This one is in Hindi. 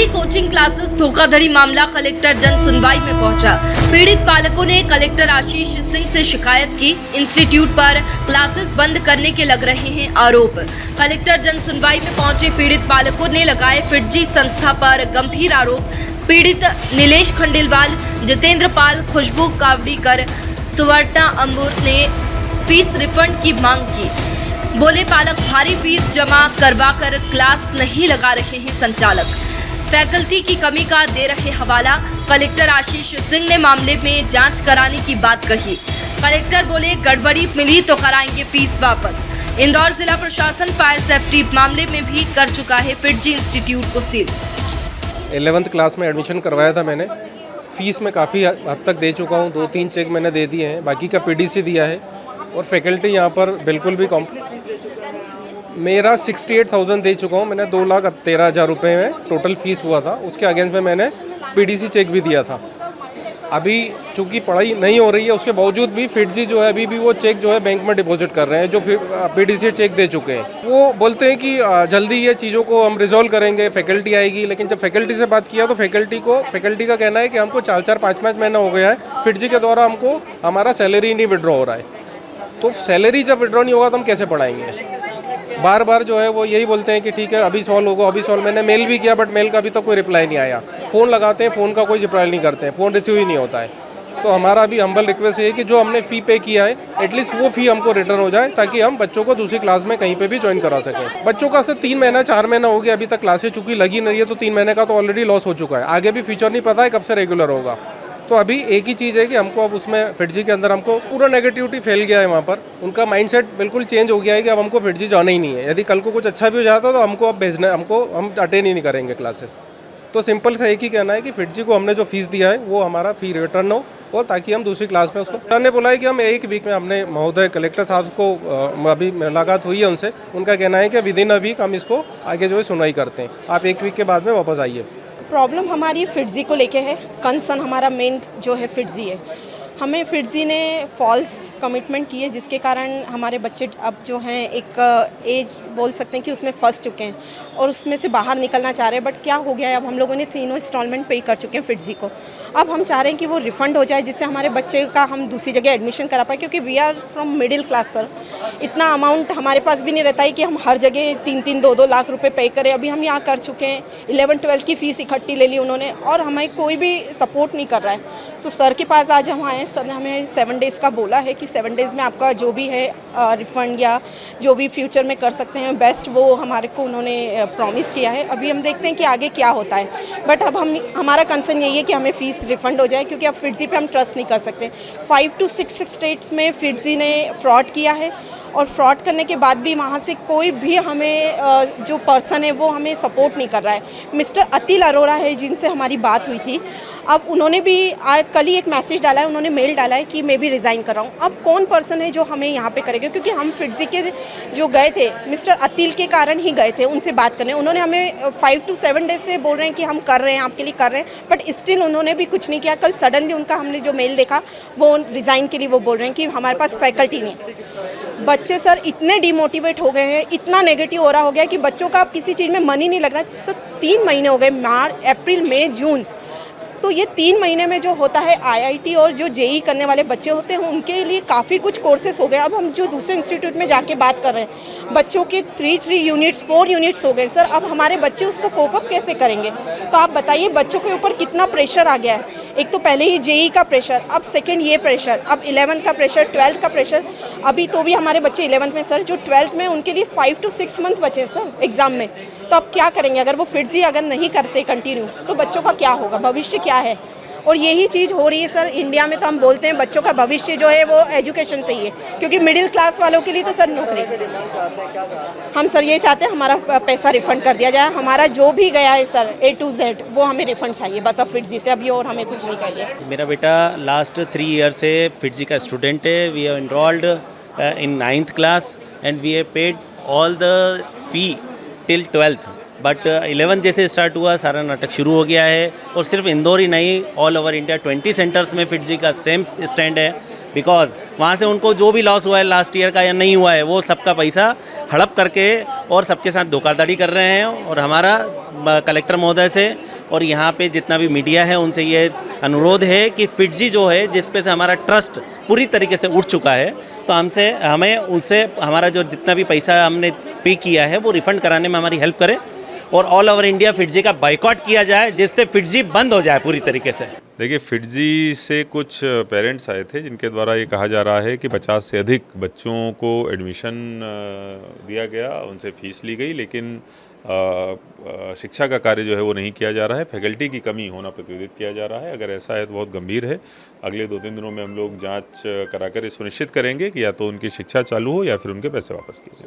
कोचिंग क्लासेस धोखाधड़ी मामला कलेक्टर जन सुनवाई में पहुंचा। पीड़ित पालकों ने कलेक्टर आशीष सिंह से शिकायत की। इंस्टीट्यूट पर क्लासेस बंद करने के लग रहे हैं आरोप। कलेक्टर जन सुनवाई में पहुंचे पीड़ित पालकों ने लगाए फिटजी संस्था पर गंभीर आरोप। पीड़ित नीलेश खंडेलवाल, जितेंद्र पाल, खुशबू कावड़ीकर, सुवर्णा अंबुर ने फीस रिफंड की मांग की। बोले पालक भारी फीस जमा करवाकर क्लास नहीं लगा रहे हैं संचालक। फैकल्टी की कमी का दे रहे हवाला। कलेक्टर आशीष सिंह ने मामले में जांच कराने की बात कही। कलेक्टर बोले गड़बड़ी मिली तो कराएंगे फीस वापस। इंदौर जिला प्रशासन फायर सेफ्टी मामले में भी कर चुका है फिटजी इंस्टीट्यूट को सील। 11th क्लास में एडमिशन करवाया था मैंने। फीस में काफ़ी हद तक दे चुका हूँ, 2-3 चेक मैंने दे दिए हैं, बाकी का पीडीसी दिया है। और फैकल्टी यहाँ पर बिल्कुल भी मेरा 68,000 दे चुका हूँ। मैंने 2,13,000 रुपये में टोटल फीस हुआ था। उसके अगेंस्ट में मैंने पीडीसी चेक भी दिया था। अभी चूँकि पढ़ाई नहीं हो रही है, उसके बावजूद भी फिटजी जो है अभी भी वो चेक जो है बैंक में डिपॉजिट कर रहे हैं, जो पीडीसी चेक दे चुके हैं। वो बोलते हैं कि जल्दी ये चीज़ों को हम रिजॉल्व करेंगे, फैकल्टी आएगी। लेकिन जब फैकल्टी से बात किया तो फैकल्टी का कहना है कि हमको 4-4, 5-5 महीना हो गया है, फिटजी के द्वारा हमको हमारा सैलरी नहीं विड्रॉ हो रहा है। तो सैलरी जब विड्रॉ नहीं होगा तो हम कैसे पढ़ाएंगे। बार बार जो है वो यही बोलते हैं कि ठीक है अभी सॉल्व होगा, अभी सॉल्व। मैंने मेल भी किया बट मेल का अभी तक कोई रिप्लाई नहीं आया। फ़ोन लगाते हैं, फ़ोन का कोई रिप्लाई नहीं करते हैं, फ़ोन रिसीव ही नहीं होता है। तो हमारा अभी हम्बल रिक्वेस्ट है कि जो हमने फ़ी पे किया है एटलीस्ट वो फ़ी हमको रिटर्न हो जाए, ताकि हम बच्चों को दूसरी क्लास में कहीं पे भी ज्वाइन करा सकें। बच्चों का सिर्फ 3 महीना 4 महीना हो गया, अभी तक क्लासेज चूँकि लगी नहीं है, तो 3 महीने का तो ऑलरेडी लॉस हो चुका है। आगे भी फ्यूचर नहीं पता है कब से रेगुलर होगा। तो अभी एक ही चीज़ है कि हमको अब उसमें फिटजी के अंदर हमको पूरा नेगेटिविटी फैल गया है। वहाँ पर उनका माइंडसेट बिल्कुल चेंज हो गया है कि अब हमको फिटजी जाना ही नहीं है। यदि कल को कुछ अच्छा भी हो जाता तो हमको अब भेजना, हम अटेंड ही नहीं करेंगे क्लासेस। तो सिंपल सा एक ही कहना है कि फिटजी को हमने जो फीस दिया है वो हमारा फी रिटर्न हो, और ताकि हम दूसरी क्लास में उसको। हमने बोला है कि हम 1 वीक में, हमने महोदय कलेक्टर साहब को अभी मुलाकात हुई है उनसे, उनका कहना है कि विदिन अ वीक हम इसको आगे जो है सुनवाई करते हैं। आप 1 वीक के बाद में वापस आइए। प्रॉब्लम हमारी फिटजी को लेके है। कंसर्न हमारा मेन जो है फिटजी है। हमें फिटजी ने फॉल्स कमिटमेंट की है, जिसके कारण हमारे बच्चे अब जो हैं एक एज बोल सकते हैं कि उसमें फंस चुके हैं और उसमें से बाहर निकलना चाह रहे हैं। बट क्या हो गया है, अब हम लोगों ने 3 इंस्टॉलमेंट पे कर चुके हैं फिटजी को। अब हम चाह रहे हैं कि वो रिफ़ंड हो जाए, जिससे हमारे बच्चे का हम दूसरी जगह एडमिशन करा पाए, क्योंकि we are from middle class sir. इतना अमाउंट हमारे पास भी नहीं रहता है कि हम हर जगह 3-3, 2-2 लाख रुपए पे करें। अभी हम यहाँ कर चुके हैं, 11-12 की फ़ीस इकट्ठी ले ली उन्होंने, और हमें कोई भी सपोर्ट नहीं कर रहा है। तो सर के पास आज हम आए। सर ने हमें 7 डेज़ का बोला है कि 7 डेज़ में आपका जो भी है रिफ़ंड या जो भी फ्यूचर में कर सकते हैं बेस्ट, वो हमारे को उन्होंने प्रॉमिस किया है। अभी हम देखते हैं कि आगे क्या होता है। बट अब हमारा कंसर्न यही है कि हमें फ़ीस रिफ़ंड हो जाए, क्योंकि अब फिटजी पे हम ट्रस्ट नहीं कर सकते। 5 to 6 स्टेट्स में फिटजी ने फ्रॉड किया है, और फ्रॉड करने के बाद भी वहाँ से कोई भी हमें जो पर्सन है वो हमें सपोर्ट नहीं कर रहा है। मिस्टर अतिल अरोरा है जिनसे हमारी बात हुई थी। अब उन्होंने भी आज कल ही एक मैसेज डाला है, उन्होंने मेल डाला है कि मैं भी रिज़ाइन कर रहा हूँ। अब कौन पर्सन है जो हमें यहाँ पे करेगा, क्योंकि हम फिटजी के जो गए थे मिस्टर अतिल के कारण ही गए थे उनसे बात करने। उन्होंने हमें 5 to 7 डेज से बोल रहे हैं कि हम कर रहे हैं, आपके लिए कर रहे हैं, बट स्टिल उन्होंने भी कुछ नहीं किया। कल सडनली उनका हमने जो मेल देखा वो रिज़ाइन के लिए वो बोल रहे हैं कि हमारे पास फैकल्टी नहीं। बच्चे सर इतने डिमोटिवेट हो गए हैं, इतना नेगेटिव हो रहा हो गया कि बच्चों का अब किसी चीज़ में मन ही नहीं लग रहा है। सर 3 महीने हो गए, मार्च, अप्रैल, मई, जून। तो ये 3 महीने में जो होता है आईआईटी और जो जेई करने वाले बच्चे होते हैं उनके लिए काफ़ी कुछ कोर्सेस हो गए। अब हम जो दूसरे इंस्टीट्यूट में जाके बात कर रहे हैं, बच्चों के 3 यूनिट्स 4 यूनिट्स हो गए सर। अब हमारे बच्चे उसको कोप अप कैसे करेंगे? तो आप बताइए बच्चों के ऊपर कितना प्रेशर आ गया है। एक तो पहले ही जेई का प्रेशर, अब सेकंड ये प्रेशर, अब 11th का प्रेशर, 12th का प्रेशर। अभी तो भी हमारे बच्चे 11th में सर, जो 12th में उनके लिए 5 to 6 मंथ बचे हैं सर एग्ज़ाम में। तो अब क्या करेंगे? अगर वो फिटजी अगर नहीं करते कंटिन्यू तो बच्चों का क्या होगा, भविष्य क्या है? और यही चीज़ हो रही है सर इंडिया में। तो हम बोलते हैं बच्चों का भविष्य जो है वो एजुकेशन से ही है, क्योंकि मिडिल क्लास वालों के लिए तो सर नौकरी। हम सर ये चाहते हैं हमारा पैसा रिफ़ंड कर दिया जाए। हमारा जो भी गया है सर A to Z वो हमें रिफ़ंड चाहिए बस अब फिटजी से, अभी और हमें कुछ नहीं चाहिए। मेरा बेटा लास्ट 3 ईयर से फिटजी का स्टूडेंट है। We have enrolled in 9th class and we have paid all the fee till 12th। But 11 जैसे स्टार्ट हुआ सारा नाटक शुरू हो गया है। और सिर्फ इंदौर ही नहीं, ऑल ओवर इंडिया 20 सेंटर्स में फिटजी का सेम स्टैंड है। बिकॉज वहाँ से उनको जो भी लॉस हुआ है लास्ट ईयर का या नहीं हुआ है, वो सबका पैसा हड़प करके और सबके साथ धोखाधड़ी कर रहे हैं। और हमारा कलेक्टर महोदय से और यहाँ पे जितना भी मीडिया है उनसे ये अनुरोध है कि फिटजी जो है जिस पे से हमारा ट्रस्ट पूरी तरीके से उठ चुका है, तो हमें उनसे हमारा जो जितना भी पैसा हमने पे किया है वो रिफ़ंड कराने में हमारी हेल्प करें और ऑल ओवर इंडिया फिटजी का बाइकआउट किया जाए जिससे फिटजी बंद हो जाए पूरी तरीके से। देखिए, फिटजी से कुछ पेरेंट्स आए थे जिनके द्वारा ये कहा जा रहा है कि 50 से अधिक बच्चों को एडमिशन दिया गया, उनसे फ़ीस ली गई, लेकिन शिक्षा का कार्य जो है वो नहीं किया जा रहा है। फैकल्टी की कमी होना प्रतिवेदित किया जा रहा है। अगर ऐसा है तो बहुत गंभीर है। अगले 2-3 दिनों में हम लोग जांच कराकर ये सुनिश्चित करेंगे कि या तो उनकी शिक्षा चालू हो या फिर उनके पैसे वापस किए जाएं।